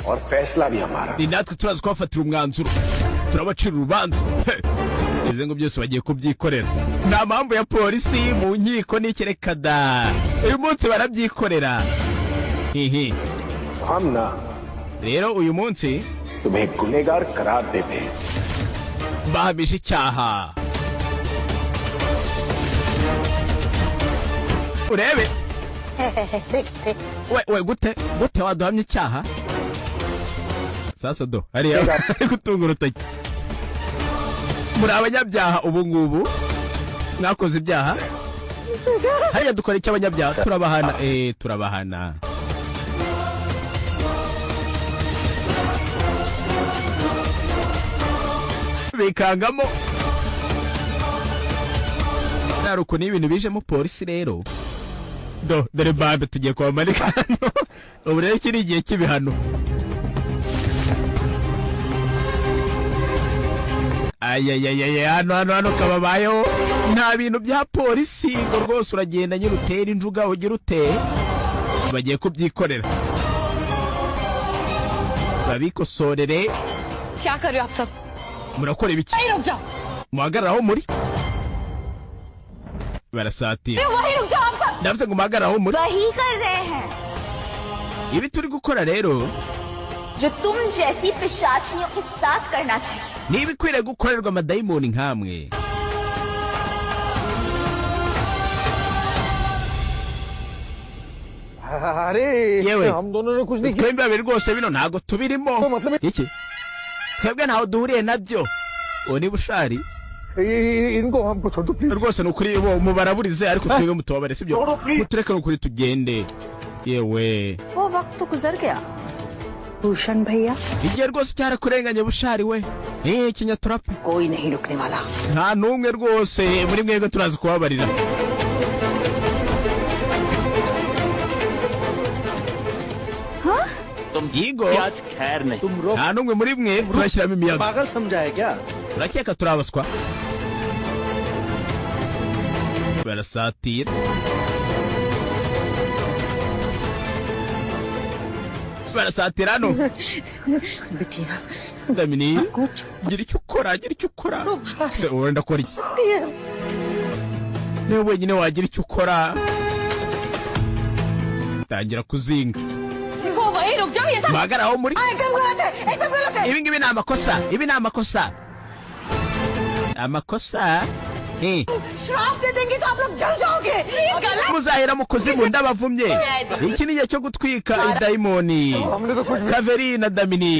और फैसला भी हमारा। ni natwe turazi kubafatira umwanzuro, turabacira urubanza. Bivuze ngo byose bagiye kubyikorera. Nta mpamvu ya polisi mu nkiko n'ikireka da. Uyu munsi barabyikorera. Hihi. हम ना Rero uyu munsi तुम्हें गुनहगार करार देते हैं। bahamije icyaha. Urebe. We gute waduhamye icyaha? Sasa do hariya gutunga urutoki. Muri abanyabyaha ubu ngubu mwakoze ibyaha, hariya dukora icyo abanyabyaha turabahana. Turabahana. Bikangamo naruko n'ibintu bijemo polisi rero. Dore bambe tugiye kwamanika hano. Ubu rero kiri igihe cy'ibihano. Hano kababayeho nta bintu bya polisi ngo rwose uragenda nyine utera injuga ugira uteye. Bagiye kubyikorera babikosorere. क्या कर रहे हो आप सब? Murakora ibiki? रुक जाओ, Muhagararaho muri barasatira. वहीं रुक जाओ आप सब। Ndavuze ngo muhagararaho muri. वही कर रहे हैं Ibi turi gukora rero जो तुम जैसी पिशाचियों के साथ करना चाहिए। ni ibikwiriye gukorerwa amadayimoni nkamwe. अरे yewe हम दोनों ने कुछ नहीं किया। twembi babiri rwose bino ntago tubirimo. Iki twebwe ntaho duhuriye nabyo. Uwo ni bushari इनको हमको छोड़ दो please. rwose ni ukuri bo mubaraburize ariko twebwe mutubabare sibyo. Mutureke ni ukuri tugende. Yewe वो वक्त तो गुजर गया भूषण भैया, igihe rwose cyarakurenganye bushari we. Kinyaturapa कोई नहीं रुकने वाला। nta n'umwe rwose muri mwebwe turazi kubabarira. Yigo खैर नहीं तुम रो nta n'umwe muri mwe turashyiramo imiyaga. पागल समझा है क्या? Turakeka turabaswa. Barasatira. Barasatira hano. बिटिया Damini gira icyo ukora. Se wenda kora iki? Niwe wenyine wagira icyo ukora. Tangira kuzinga. देखो वहीं रुक जाओ, ये सब Muhagararaho muri. एकदम गलत है, एकदम गलत है। Ibi ngibi ni amakosa. Ibi ni amakosa. Amakosa. श्राप दे देंगे तो आप लोग जल जाओगे। Muzahera mu kuzimu ndabavumye. Iki ni igihe cyo gutwika idayimoni. हमने तो कुछ भी Kaveri na Damini.